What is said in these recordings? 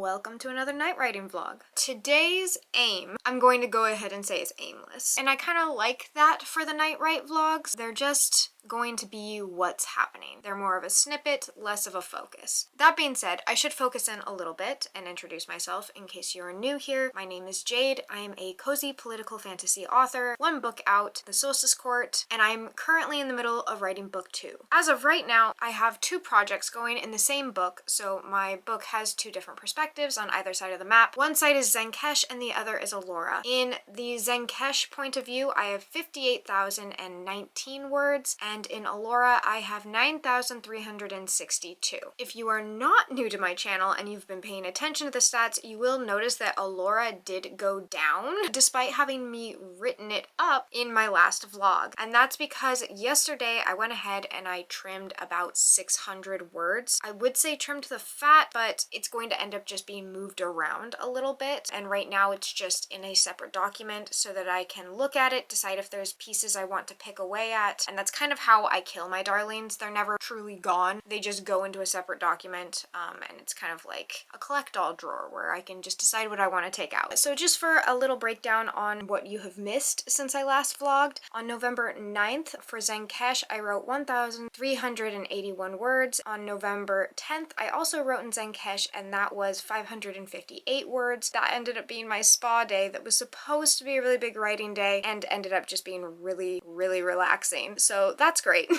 welcome to another night writing vlog. Today's aim, I'm going to go ahead and say is aimless. And I kind of like that for the night write vlogs. They're just going to be what's happening. They're more of a snippet, less of a focus. That being said, I should focus in a little bit and introduce myself in case you're new here. My name is Jade. I am a cozy political fantasy author, one book out, The Solstice Court, and I'm currently in the middle of writing book 2. As of right now, I have 2 projects going in the same book, so my book has 2 different perspectives on either side of the map. One side is Zenkesh and the other is Allura. In the Zenkesh point of view, I have 58,019 words, and in Allura, I have 9,362. If you are not new to my channel and you've been paying attention to the stats, you will notice that Allura did go down despite having me written it up in my last vlog. And that's because yesterday I went ahead and I trimmed about 600 words. I would say trimmed the fat, but it's going to end up just being moved around a little bit. And right now it's just in a separate document so that I can look at it, decide if there's pieces I want to pick away at. And that's kind of how I kill my darlings. They're never truly gone. They just go into a separate document, and it's kind of like a collect-all drawer where I can just decide what I want to take out. So just for a little breakdown on what you have missed since I last vlogged, on November 9th for Zenkesh, I wrote 1,381 words. On November 10th, I also wrote in Zenkesh, and that was 558 words. That ended up being my spa day that was supposed to be a really big writing day and ended up just being really, really relaxing. So that's great.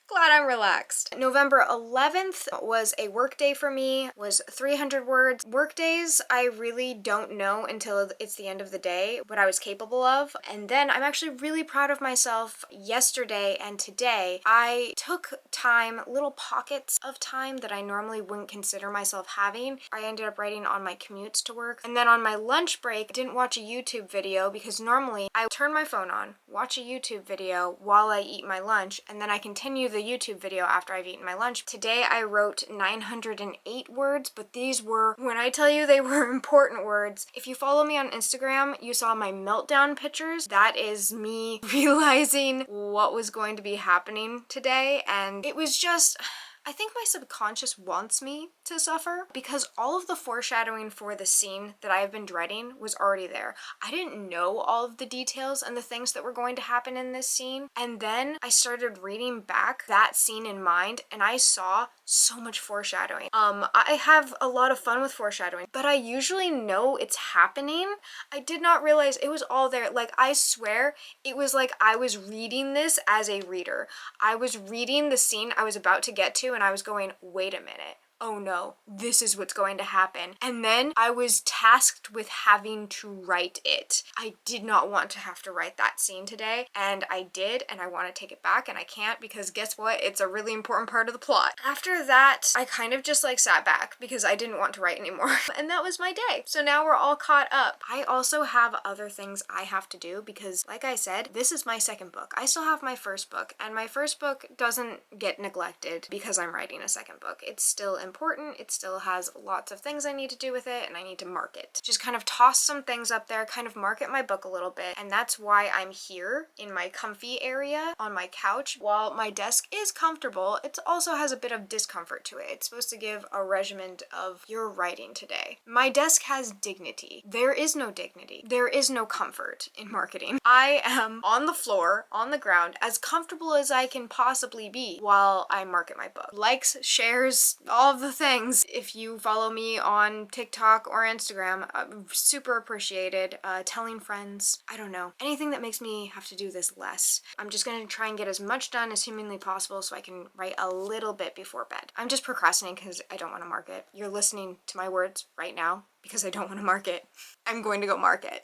Glad I'm relaxed. November 11th was a work day for me, was 300 words. Work days, I really don't know until it's the end of the day what I was capable of. And then I'm actually really proud of myself. Yesterday and today, I took time, little pockets of time that I normally wouldn't consider myself having. I ended up writing on my commutes to work. And then on my lunch break, I didn't watch a YouTube video because normally I turn my phone on, watch a YouTube video while I eat my lunch, and then I continue the YouTube video after I've eaten my lunch. Today I wrote 908 words, but these were, when I tell you they were important words, if you follow me on Instagram, you saw my meltdown pictures. That is me realizing what was going to be happening today, and it was just, I think my subconscious wants me to suffer because all of the foreshadowing for the scene that I have been dreading was already there. I didn't know all of the details and the things that were going to happen in this scene, and then I started reading back that scene in mind and I saw so much foreshadowing. I have a lot of fun with foreshadowing, but I usually know it's happening. I did not realize it was all there. Like, I swear it was like I was reading this as a reader. I was reading the scene I was about to get to and I was going, wait a minute. Oh no, this is what's going to happen. And then I was tasked with having to write it. I did not want to have to write that scene today, and I did, and I want to take it back, and I can't because guess what? It's a really important part of the plot. After that, I kind of just like sat back because I didn't want to write anymore. And that was my day. So now we're all caught up. I also have other things I have to do because, like I said, this is my second book. I still have my first book, and my first book doesn't get neglected because I'm writing a second book. It's still important. It still has lots of things I need to do with it, and I need to market. Just kind of toss some things up there, kind of market my book a little bit, and that's why I'm here in my comfy area on my couch. While my desk is comfortable, it also has a bit of discomfort to it. It's supposed to give a regimen of you're writing today. My desk has dignity. There is no dignity. There is no comfort in marketing. I am on the floor, on the ground, as comfortable as I can possibly be while I market my book. Likes, shares, all of the things. If you follow me on TikTok or Instagram, super appreciated. Telling friends, I don't know, anything that makes me have to do this less. I'm just gonna try and get as much done as humanly possible so I can write a little bit before bed. I'm just procrastinating because I don't want to market. You're listening to my words right now because I don't want to market. I'm going to go market.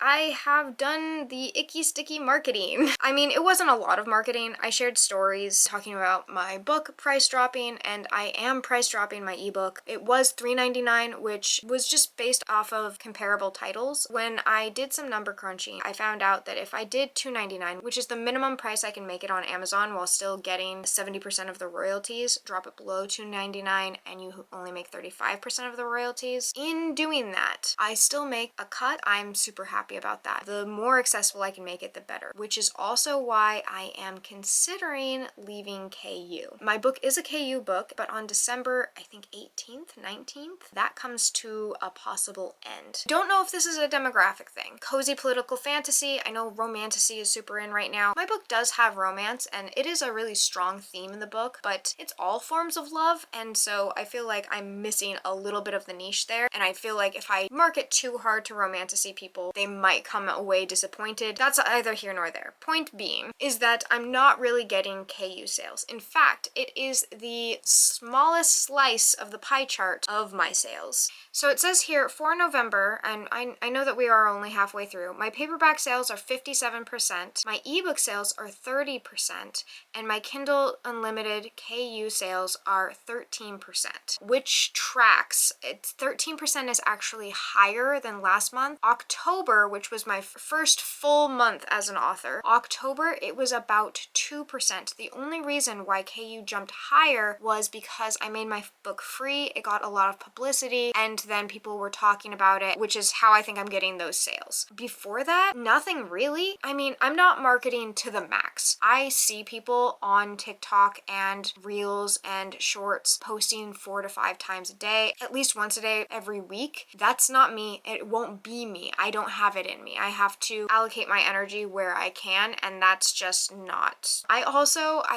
I have done the icky sticky marketing. I mean, it wasn't a lot of marketing. I shared stories talking about my book price dropping, and I am price dropping my ebook. It was $3.99, which was just based off of comparable titles. When I did some number crunching, I found out that if I did $2.99, which is the minimum price I can make it on Amazon while still getting 70% of the royalties, drop it below $2.99 and you only make 35% of the royalties. In doing that, I still make a cut. I'm super happy about that. The more accessible I can make it, the better, which is also why I am considering leaving KU. My book is a KU book, but on December, I think 18th, 19th, that comes to a possible end. Don't know if this is a demographic thing. Cozy political fantasy. I know romantasy is super in right now. My book does have romance, and it is a really strong theme in the book, but it's all forms of love, and so I feel like I'm missing a little bit of the niche there, and I feel like if I market too hard to romantasy people, they might come away disappointed. That's either here nor there. Point being is that I'm not really getting KU sales. In fact, it is the smallest slice of the pie chart of my sales. So it says here for November, and I know that we are only halfway through, my paperback sales are 57%, my ebook sales are 30%, and my Kindle Unlimited KU sales are 13%, which tracks. It's 13% is actually higher than last month. October, which was my first full month as an author, October, it was about 2%. The only reason why KU jumped higher was because I made my book free, it got a lot of publicity, and then people were talking about it, which is how I think I'm getting those sales. Before that, nothing really. I mean, I'm not marketing to the max. I see people on TikTok and Reels and Shorts posting 4 to 5 times a day, at least once a day every week. That's not me. It won't be me. I don't have it in me. I have to allocate my energy where I can, and that's just not. I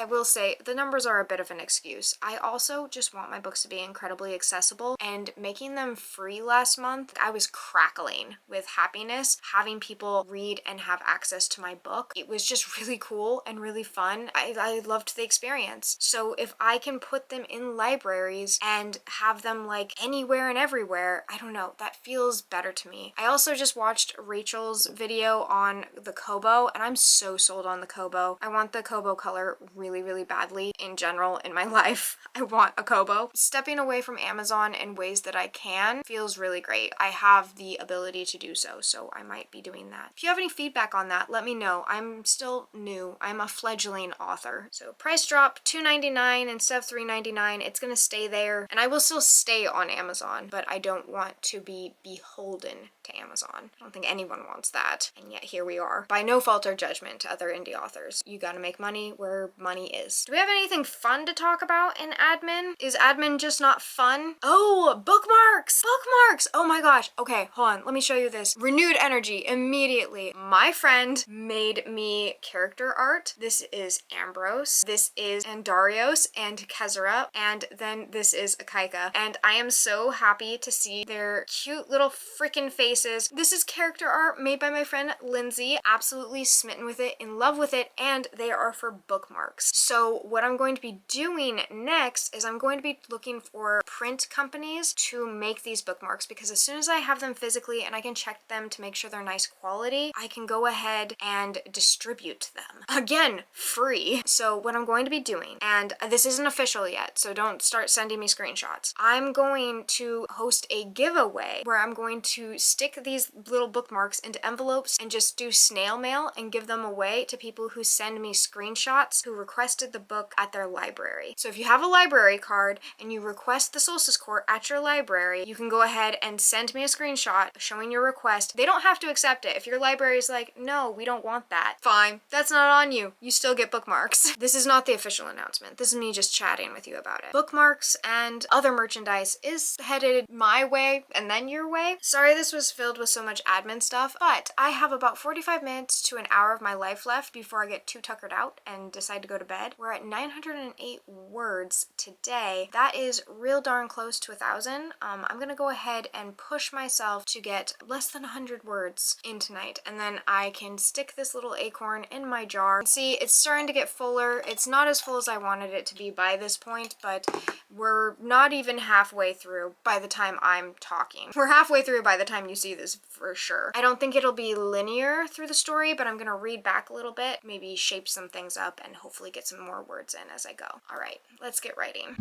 will say, the numbers are a bit of an excuse. I also just want my books to be incredibly accessible, and making them free last month, I was crackling with happiness having people read and have access to my book. It was just really cool and really fun. I loved the experience. So if I can put them in libraries and have them like anywhere and everywhere, I don't know, that feels better to me. I also just watched Rachel's video on the Kobo, and I'm so sold on the Kobo. I want the Kobo color really, really badly in general in my life. I want a Kobo. Stepping away from Amazon in ways that I can feels really great. I have the ability to do so, so I might be doing that. If you have any feedback on that, let me know. I'm still new. I'm a fledgling author. So price drop, $2.99 instead of $3.99. It's gonna stay there, and I will still stay on Amazon, but I don't want to be beholden to Amazon. I don't think anyone wants that, and yet here we are. By no fault or judgment to other indie authors. You gotta make money where money is. Do we have anything fun to talk about in admin? Is admin just not fun? Oh, bookmarks! Bookmarks! Oh my gosh. Okay, hold on. Let me show you this. Renewed energy immediately. My friend made me character art. This is Ambrose. This is Andarios and Kezra. And then this is Akaika. And I am so happy to see their cute little freaking faces. This is character art made by my friend Lindsay. Absolutely smitten with it, in love with it, and they are for bookmarks. So what I'm going to be doing next is I'm going to be looking for print companies to make these bookmarks, because as soon as I have them physically and I can check them to make sure they're nice quality, I can go ahead and distribute them. Again, free. So what I'm going to be doing, and this isn't official yet, so don't start sending me screenshots. I'm going to host a giveaway where I'm going to stick these little bookmarks into envelopes and just do snail mail and give them away to people who send me screenshots who requested the book at their library. So if you have a library card and you request the Solstice Court at your library, you can go ahead and send me a screenshot showing your request. They don't have to accept it. If your library is like, no, we don't want that, fine. That's not on you. You still get bookmarks. This is not the official announcement. This is me just chatting with you about it. Bookmarks and other merchandise is headed my way and then your way. Sorry this was filled with so much admin stuff, but I have about 45 minutes to an hour of my life left before I get too tuckered out and decide to go to bed. We're at 908 words today. That is real darn close to 1,000. I'm gonna go ahead and push myself to get less than 100 words in tonight, and then I can stick this little acorn in my jar. See, it's starting to get fuller. It's not as full as I wanted it to be by this point, but we're not even halfway through by the time I'm talking. We're halfway through by the time you see this for sure. I don't think think it'll be linear through the story, but I'm gonna read back a little bit, maybe shape some things up, and hopefully get some more words in as I go. All right, let's get writing.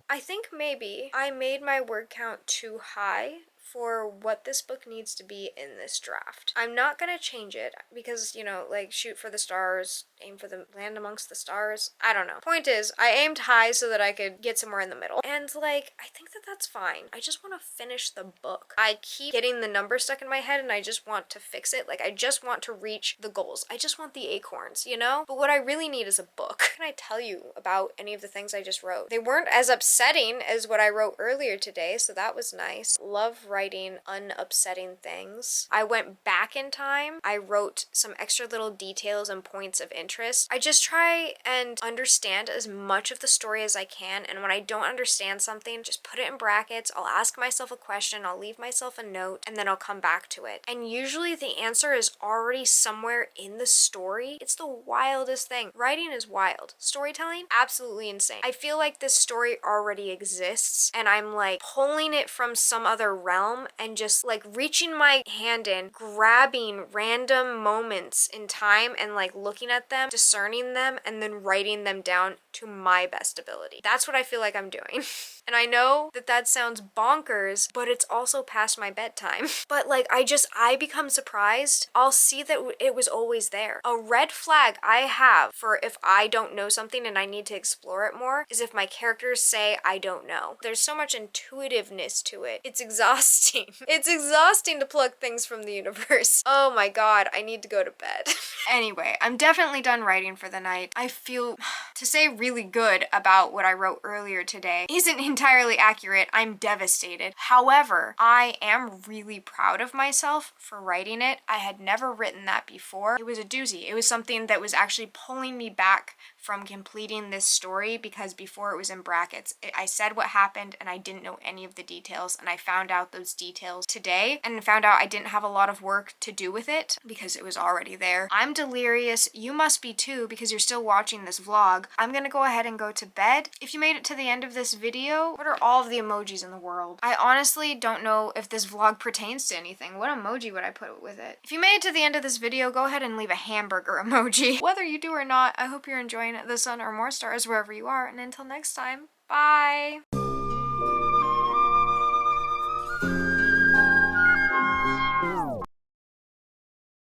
I think maybe I made my word count too high for what this book needs to be in this draft. I'm not gonna change it because, you know, like, shoot for the stars, aim for the land amongst the stars. I don't know. Point is, I aimed high so that I could get somewhere in the middle. And, like, I think that that's fine. I just want to finish the book. I keep getting the number stuck in my head and I just want to fix it. Like, I just want to reach the goals. I just want the acorns, you know? But what I really need is a book. Can I tell you about any of the things I just wrote? They weren't as upsetting as what I wrote earlier today, so that was nice. Love writing unupsetting things. I went back in time. I wrote some extra little details and points of interest. I just try and understand as much of the story as I can, and when I don't understand something, just put it in brackets. I'll ask myself a question, I'll leave myself a note, and then I'll come back to it. And usually the answer is already somewhere in the story. It's the wildest thing. Writing is wild. Storytelling, absolutely insane. I feel like this story already exists, and I'm like pulling it from some other realm and just like reaching my hand in, grabbing random moments in time and like looking at them, discerning them, and then writing them down to my best ability. That's what I feel like I'm doing. And I know that that sounds bonkers, but it's also past my bedtime. But like, I become surprised. I'll see that it was always there. A red flag I have for if I don't know something and I need to explore it more is if my characters say I don't know. There's so much intuitiveness to it. It's exhausting. It's exhausting to pluck things from the universe. Oh my god, I need to go to bed. Anyway, I'm definitely done writing for the night. I feel, to say really good about what I wrote earlier today isn't entirely accurate. I'm devastated. However, I am really proud of myself for writing it. I had never written that before. It was a doozy. It was something that was actually pulling me back from completing this story because before it was in brackets. I said what happened and I didn't know any of the details, and I found out those details today and found out I didn't have a lot of work to do with it because it was already there. I'm delirious. You must be too because you're still watching this vlog. I'm gonna go ahead and go to bed. If you made it to the end of this video, what are all of the emojis in the world? I honestly don't know if this vlog pertains to anything. What emoji would I put with it? If you made it to the end of this video, go ahead and leave a hamburger emoji. Whether you do or not, I hope you're enjoying the sun or more stars wherever you are, and until next time, bye!